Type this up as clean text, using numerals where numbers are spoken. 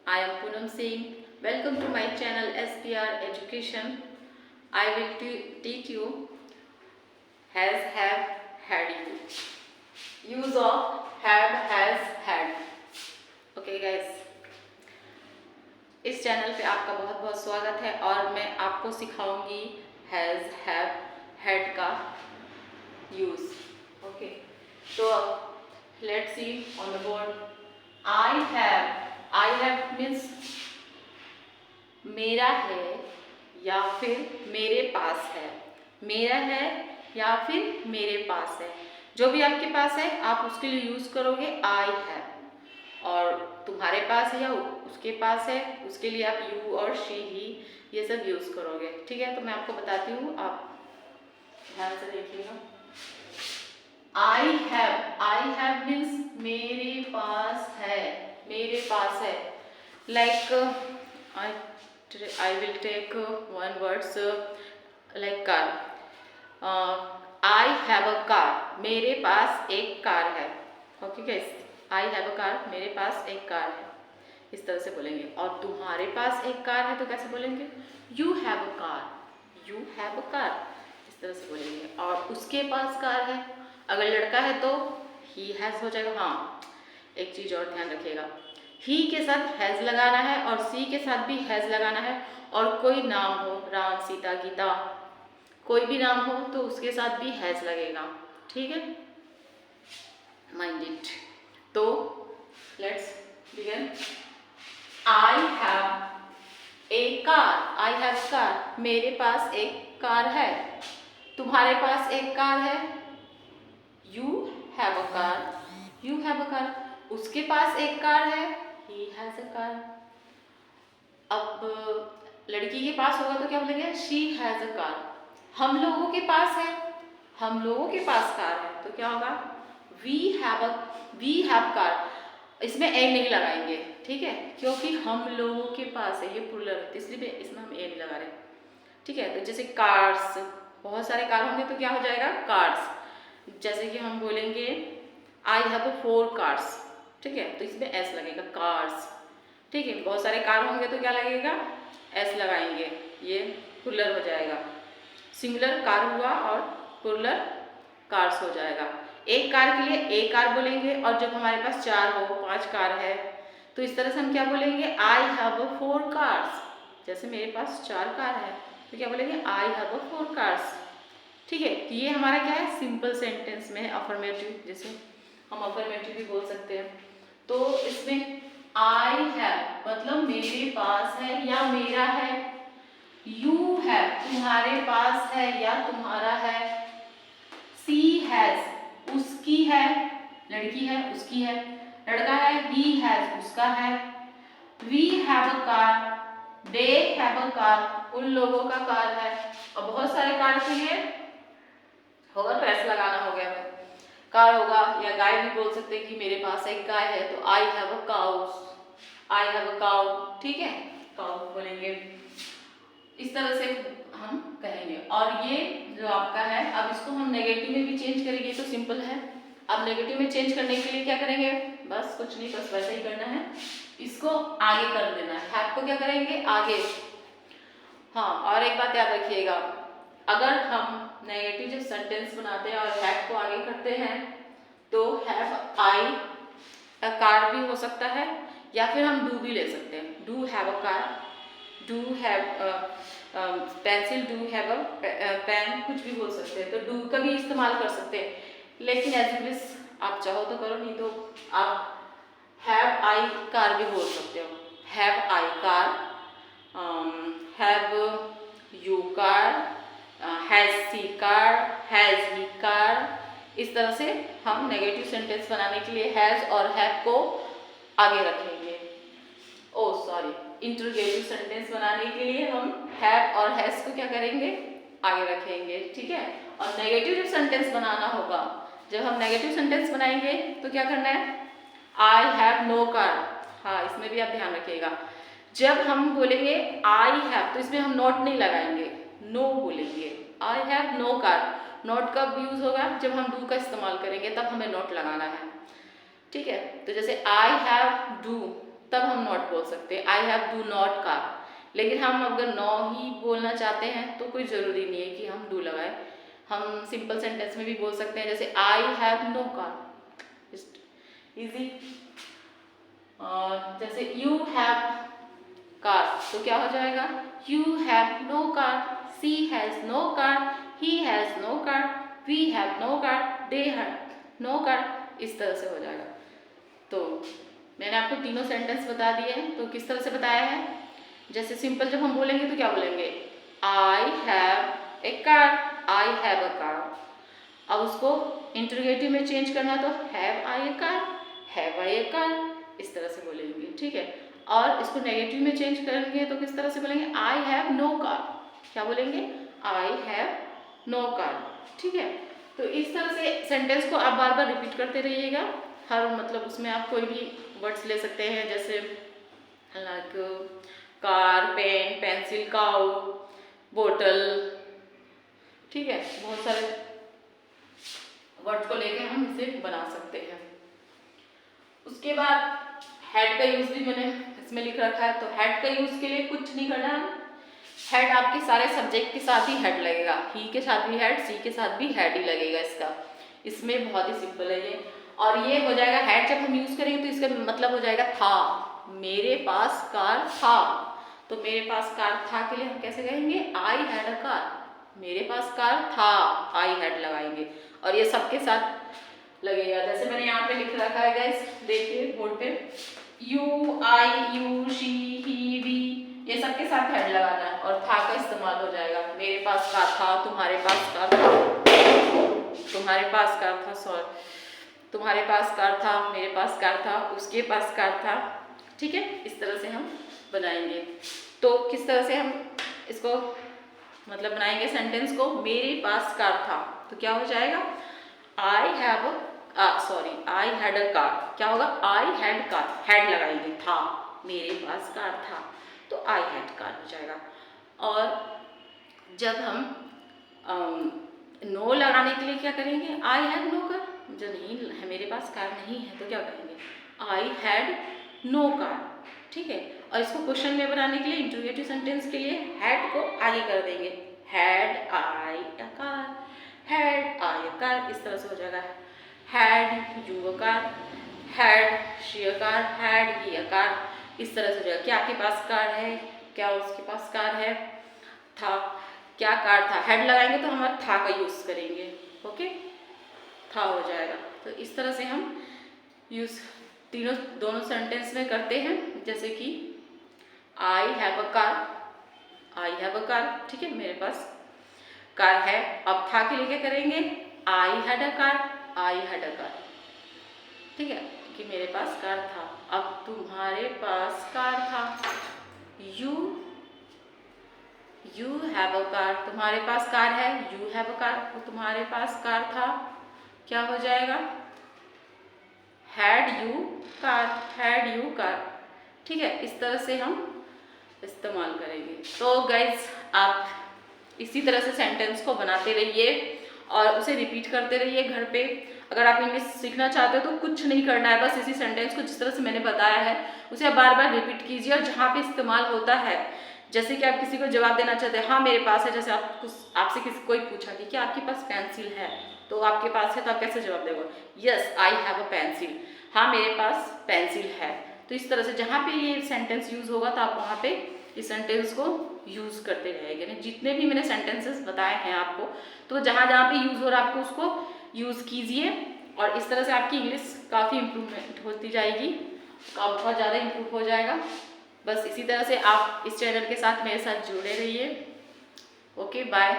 I am Poonam Singh. Welcome to my channel SPR Education. I will teach you has, have, had you. Use of have, has, had. Okay guys. इस channel पे आपका बहुत बहुत स्वागत है और मैं आपको सिखाऊंगी हैज़, हैव, हैड का यूज. ओके, तो let's see on the board. I have means मेरा है या फिर मेरे पास है. मेरा है या फिर मेरे पास है, जो भी आपके पास है आप उसके लिए यूज करोगे आई हैव. और तुम्हारे पास है या उसके पास है उसके लिए आप यू और शी ही ये सब यूज करोगे. ठीक है, तो मैं आपको बताती हूँ, आप ध्यान से देखिएगा. आई हैव मीन्स मेरे पास है, मेरे पास है. Like I will take one words like car. I have a car. मेरे पास एक कार है. Okay guys, I have a car. मेरे पास एक कार है, इस तरह से बोलेंगे. और तुम्हारे पास एक कार है तो कैसे बोलेंगे? You have a car. You have a car. इस तरह से बोलेंगे. और उसके पास कार है, अगर लड़का है तो he has हो जाएगा. हाँ, एक चीज और ध्यान रखिएगा, ही के साथ हैज लगाना है और सी के साथ भी हैज लगाना है. और कोई नाम हो, राम, सीता, गीता, कोई भी नाम हो तो उसके साथ भी हैज लगेगा. ठीक है, माइंड इट. तो let's begin. I have a car. I have car. मेरे पास एक कार है. तुम्हारे पास एक कार है. You have a car. You have a car. उसके पास एक कार है. He has a car. अब लड़की के पास होगा तो क्या बोलेंगे? She has a car. हम लोगों के पास है, हम लोगों के पास कार है तो क्या होगा? We have car. इसमें ए नहीं लगाएंगे, ठीक है, क्योंकि हम लोगों के पास है, ये प्लूरल है, इसलिए इसमें हम ए नहीं लगा रहे. ठीक है, तो जैसे कार्स, बहुत सारे कार होंगे तो क्या हो जाएगा? कार्स. जैसे कि हम बोलेंगे आई हैव 4 कार्स. ठीक है, तो इसमें एस लगेगा, कार्स. ठीक है, बहुत सारे कार होंगे तो क्या लगेगा? एस लगाएंगे, ये प्लूरल हो जाएगा. सिंगुलर कार हुआ और प्लूरल कार्स हो जाएगा. एक कार के लिए एक कार बोलेंगे, और जब हमारे पास 4 हो, 5 कार है तो इस तरह से हम क्या बोलेंगे? I have 4 cars. जैसे मेरे पास 4 कार है तो क्या बोलेंगे? I have 4 cars. ठीक है, तो ये हमारा क्या है? सिंपल सेंटेंस में अफर्मेटिव, जैसे हम अफर्मेटिव भी बोल सकते हैं. तो इसमें आई हैव मतलब मेरे पास है या मेरा है. यू हैव तुम्हारे पास है या तुम्हारा है. सी हैज उसकी है, लड़की है उसकी है. लड़का है, ही हैज उसका है. We have a car. They have a car उन लोगों का कार है. और बहुत सारे कार के लिए होगा तो ऐसा लगाना हो गया कार होगा. या गाय भी बोल सकते हैं कि मेरे पास एक गाय है तो I have a cow. I have a cow. ठीक है, काउ बोलेंगे. इस तरह से हम कहेंगे. और ये जो आपका है, अब इसको हम नेगेटिव में भी चेंज करेंगे तो सिंपल है. अब नेगेटिव में चेंज करने के लिए क्या करेंगे? बस कुछ नहीं, बस वैसा ही करना है, इसको आगे कर देना है. हैव को क्या करेंगे? आगे. हाँ, और एक बात याद रखिएगा, अगर हम नेगेटिव जब सेंटेंस बनाते हैं और हैव को आगे करते हैं तो हैव आई अ कार भी हो सकता है, या फिर हम डू भी ले सकते हैं. Do have a car, do have pencil, do have a pen, कुछ भी बोल सकते हैं. तो डू का भी इस्तेमाल कर सकते हैं, लेकिन एज यू विश, आप चाहो तो करो, नहीं तो आप हैव आई कार भी बोल सकते हो. Have I car, have you car, has she car, has he car. इस तरह से हम नेगेटिव सेंटेंस बनाने के लिए हैज और हैव को आगे रखेंगे. ओ सॉरी, इंटरोगेटिव सेंटेंस बनाने के लिए हम हैव और हैज को क्या करेंगे? आगे रखेंगे. ठीक है, और नेगेटिव जब सेंटेंस बनाना होगा, जब हम नेगेटिव सेंटेंस बनाएंगे तो क्या करना है? I have no car. हाँ, इसमें भी आप ध्यान रखिएगा, जब हम बोलेंगे आई हैव तो इसमें हम नॉट नहीं लगाएंगे, नो बोलेंगे. I have no car. Not कब यूज होगा? जब हम डू का इस्तेमाल करेंगे, तब हमें नॉट लगाना है. ठीक है, तो जैसे आई हैव डू, तब हम नॉट बोल सकते हैं। I have do not car. लेकिन हम अगर नो ही बोलना चाहते हैं तो कोई ज़रूरी नहीं है कि हम डू लगाए, हम सिंपल सेंटेंस में भी बोल सकते हैं, जैसे I have no car, easy. और जैसे यू हैव कार, तो क्या हो जाएगा, you have no car, she has no car, he has no car, we have no car, they have no car, इस तरह से हो जाएगा। तो मैंने आपको तीनों सेंटेंस बता दिए हैं। तो किस तरह से बताया है, जैसे सिंपल जब हम बोलेंगे तो क्या बोलेंगे, I have a car, I have a car. अब उसको इंटरोगेटिव में चेंज करना है तो have I A car, have I A car, इस तरह से बोलेंगे, ठीक है। और इसको नेगेटिव में चेंज करेंगे तो किस तरह से बोलेंगे, आई हैव नो कार, क्या बोलेंगे, आई हैव नो कार, ठीक है। तो इस तरह से सेंटेंस को आप बार बार रिपीट करते रहिएगा। हर मतलब उसमें आप कोई भी वर्ड्स ले सकते हैं, जैसे like car, pen, pencil, cow, बोतल, ठीक है। बहुत सारे वर्ड को लेके हम इसे बना सकते हैं। उसके बाद हेड का यूज भी मैंने इसमें लिख रखा है। तो हेड का यूज के लिए कुछ नहीं करना है, हेड आपके सारे सब्जेक्ट के साथ ही हेड लगेगा, ही के साथ भी हेड, सी के साथ भी हेड ही लगेगा इसका। इसमें बहुत ही सिंपल है ये। और ये हो जाएगा हेड जब हम यूज करेंगे तो इसका मतलब हो जाएगा था, मेरे पास कार था। तो मेरे पास कार था के लिए हम कैसे कहेंगे, आई हैड अ कार, मेरे पास कार था, आई हैड लगाएंगे। और ये सबके साथ लगेगा, जैसे मैंने यहाँ पे लिख रखा है गाइस, देखिए बोर्ड पे, you, I, you, she, he, we, ये सबके साथ हेड लगाना है और था का इस्तेमाल हो जाएगा। मेरे पास कार था, तुम्हारे पास कार था, तुम्हारे पास कार था, सॉरी, तुम्हारे पास कार था, मेरे पास कार था, उसके पास कार था, ठीक है। इस तरह से हम बनाएंगे। तो किस तरह से हम इसको मतलब बनाएंगे सेंटेंस को, मेरे पास कार था, तो क्या हो जाएगा, I have I had a car, क्या होगा, आई हैड कार, हैड लगाएंगे, था, मेरे पास कार था, तो आई हैड कार हो जाएगा। और जब हम नो लगाने के लिए क्या करेंगे, आई हैड नो कार, जो नहीं है, मेरे पास कार नहीं है, तो क्या करेंगे, आई हैड नो कार, ठीक है। और इसको क्वेश्चन में बनाने के लिए, इंटरोगेटिव सेंटेंस के लिए हैड को आगे कर देंगे, had I a car, had I a car, इस तरह से हो जाएगा, had you a car, had she a car, had he a car, इस तरह से हो जाएगा। क्या आपके पास कार है, क्या उसके पास कार है, था, क्या कार था, हेड लगाएंगे तो हमारा था का यूज करेंगे, ओके, था हो जाएगा। तो इस तरह से हम यूज दोनों सेंटेंस में करते हैं, जैसे कि I have a car, I have a car, ठीक है, मेरे पास कार है। अब था के लिए क्या करेंगे, I had a car, I had a car, ठीक है, कि मेरे पास कार था। अब तुम्हारे पास कार था, यू हैव अ कार, तुम्हारे पास कार है, यू हैव अ कार, तो तुम्हारे पास कार था, क्या हो जाएगा, had you car, had you car, ठीक है। इस तरह से हम इस्तेमाल करेंगे। तो गाइज आप इसी तरह से सेंटेंस को बनाते रहिए और उसे रिपीट करते रहिए घर पे। अगर आप इंग्लिश सीखना चाहते हो तो कुछ नहीं करना है, बस इसी सेंटेंस को जिस तरह से मैंने बताया है उसे आप बार बार रिपीट कीजिए। और जहाँ पे इस्तेमाल होता है, जैसे कि आप किसी को जवाब देना चाहते हैं, हाँ मेरे पास है, जैसे आपसे किसी कोई पूछा कि क्या आपके पास पेंसिल है, तो आपके पास है, तो आप कैसे जवाब देंगे, yes I have a pencil, हाँ मेरे पास पेंसिल है। तो इस तरह से जहाँ पे ये सेंटेंस यूज होगा तो आप वहाँ पे इस सेंटेंस को यूज करते रहेंगे। जितने भी मैंने सेंटेंसेस बताए हैं आपको, तो जहाँ जहाँ पे यूज हो रहा है आपको उसको यूज कीजिए और इस तरह से आपकी इंग्लिश काफ़ी इम्प्रूवमेंट होती जाएगी, बहुत ज़्यादा इम्प्रूव हो जाएगा। बस इसी तरह से आप इस चैनल के साथ मेरे साथ जुड़े रहिए। Okay bye.